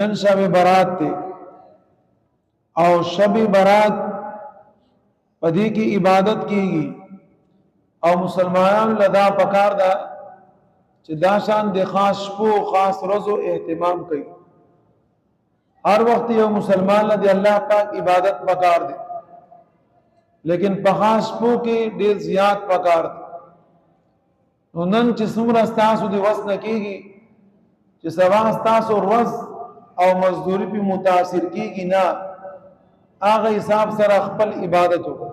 نن شب برات ته او شب برات پدې کې عبادت کیږي او مسلمانانو لدا پکار دا چې دا شان د خاص شپو خاص ورځو اهتمام کوي. هر وخت یو مسلمان لدی الله پاک عبادت پکار دی، لیکن په خاص شپو کې ډیر زیات پکار دی. نو نن چې څومره تاسو دی وس نه کیږي چې سبا تاسو ورځ او مزدوری په متاثر کیږي نه، هغه حساب سره خپل عبادت وکړه.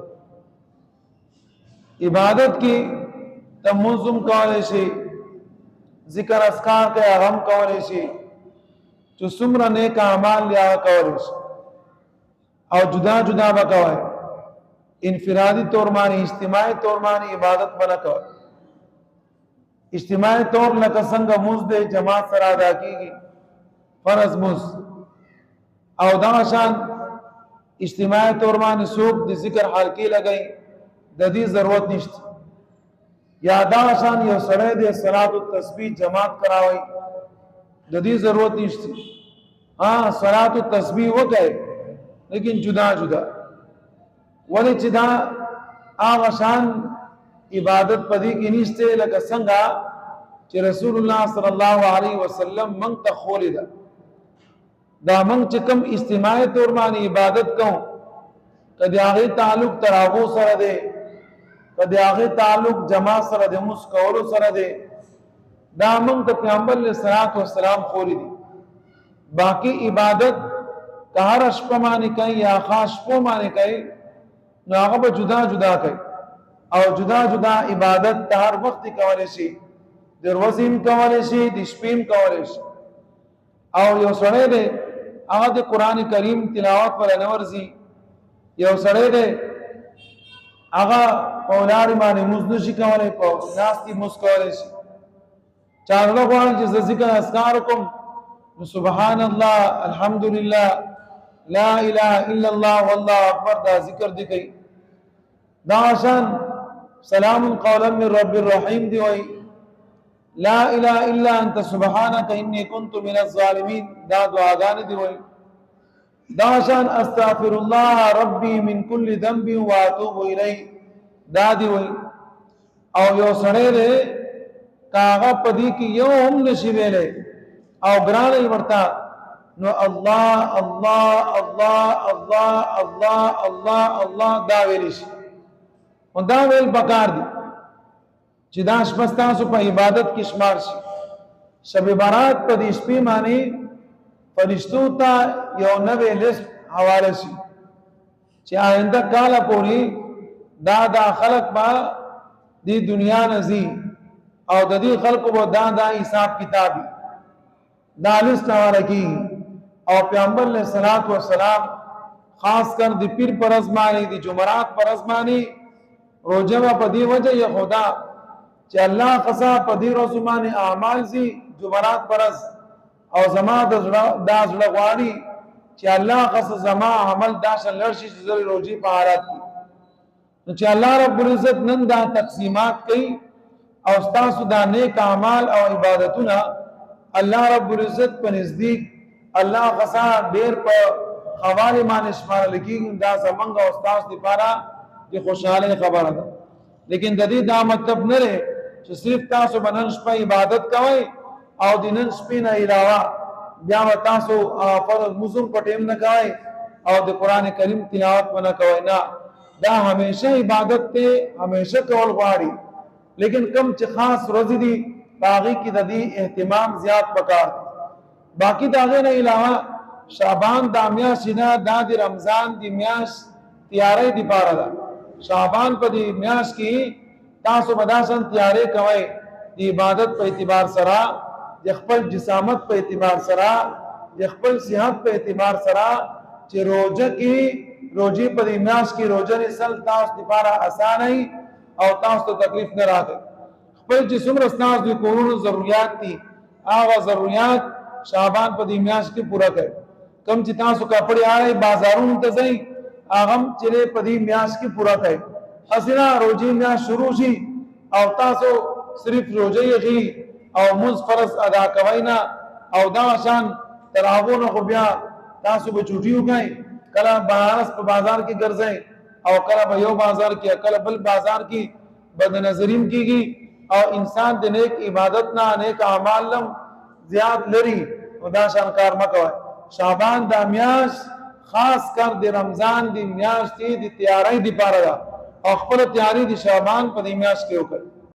عبادت کې تموزم کولای شي، ذکر اذکار کې هغه کولای شي، چې څومره نیک اعمال لیا کولای شي او جدا جدا وکوي. انفرادي طور باندې اجتماعي طور باندې عبادت بنا کوي. اجتماعي طور لکه څنګه موږ د جماعت سره ادا کیږي فرض موږ، او دا شان اجتماعي طور باندې څوک د ذکر حلقې لګي د دې ضرورت نشته. یا دا شان یو سره د صلات او تسبیح جماعت کراوي د دې ضرورت نشته. صلات او تسبیح وکړي لیکن جدا جدا، ولې چې دا هغه شان عبادت پدې کې نشته لکه څنګه چې رسول الله صلی الله علیه وسلم موږ ته خولې ده. دا موږ چې کوم اجتماعي طور باندې عبادت کوو، کدی هغه تعلق تراغو سره ده، کدی هغه تعلق جماعت سره ده، مسکولو سره ده، دا موږ ته پیغمبر علیه الصلوۃ والسلام خولې دي. باقی عبادت که هر شپه باندې کوي یا خاص شپه باندې کوي، نو هغه به جدا جدا کوي او جدا جدا عبادت ته هر وخت کولای شي، د ورځې کولای شي، د شپې کولای شي. او یو سړی دی هغه د قران کریم تلاوت پر انورزي، یو سړی دی هغه په ولار باندې موږ نشي کولای، په ناستي موږ کولای شي. چارله غواړي چې ذکر اذکار کوم، سبحان الله، الحمدلله، لا اله الا الله والله اکبر، دا ذکر دی کوي. دا شان سلام قولا من رب الرحیم دی وای، لا اله الا انت سبحانك انی كنت من الظالمین، دا دعاګانې دی وای. دا شان استغفر الله ربي من كل ذنب واتوب الیه، دا دی وای. او یو سړی دی کاغه پدی کې یو هم نشي ویلې او ګرانه ورتا، نو الله الله الله الله الله الله الله دا ویل شي. او دا ویل پکار دي چې دا شپه تاسو په عبادت کې شمار شي. شب برات په دې شپې باندې فرشتو ته یو نوې لیست حواله شي چې آینده کاله پورې دا خلق با دې دنیا نزي او د دې خلقو به دا حساب کتابي دا لیست حواله کی. او پیغمبر علیہ الصلوۃ والسلام خاص کر د پیر پر ازمانی د جمعرات پر ازمانی روزه په دی وجه یا خدا چې الله قصا په دی روزمانه اعمال زی جمعرات پرز او زما د زړه غواړي چې الله قصا زما عمل داشل لرشي چې زری روزي په حالت کې، نو چې الله رب العزت نن دا تقسیمات کوي او تاسو دا نیک اعمال او عبادتونه الله رب العزت په نزدیک الله قصا ډیر په حواله باندې شمار لګي. دا زمنګ او استاد لپاره د خوشاله خبره ده، لیکن د دې دا مطلب نه لري چې صرف تاسو بنن شپه عبادت کوئ او د نن شپې نه علاوه بیا تاسو فرض مزم په ټیم نه کوئ او د قران کریم تلاوت نه کوئ. نه، دا همیشه عبادت ته همیشه کول غواړي، لیکن کم چې خاص ورځې دي باغی کې د دې اهتمام زیات پکار. باقی دا نه علاوه شعبان دا میاشت نه، دا د رمضان دی میاشت تیارې دی پاره ده. شعبان په دې میاشت کې تاسو بداسن تیارې کوئ د عبادت په اعتبار سره، د خپل جسامت په اعتبار سره، د خپل صحت په اعتبار سره، چې روزه کې روزي په دې میاشت کې روزه نسل تاسو لپاره آسان نه او تاسو ته تکلیف نه راځي. خپل جسم رستاس د کورونو ضرورت دي، هغه ضرورت شعبان په دې میاشت کې پورا کړئ. کم چې تاسو کپڑے آئے بازارونو ته ځئ هغه چې په دې میاشت کې پورا کړئ. اسنه روزي میاشت شروع شي او تاسو صرف روزه یې او مز فرض ادا کوي نه، او دا شان تر هغو نه خو بیا تاسو به چوټي وکئ کله بنارس په بازار کې ګرځئ او کله به یو بازار کې کله بل بازار کې بد نظریم کیږي او انسان د نیک عبادت نه نیک اعمال لم زیات لري او دا شان کار مکوئ شعبان دا میاشت خاص کر د رمضان دی میاشت دی تیاری دی پاره او خپل تیاری دی شعبان په دې میاشت کې وکړئ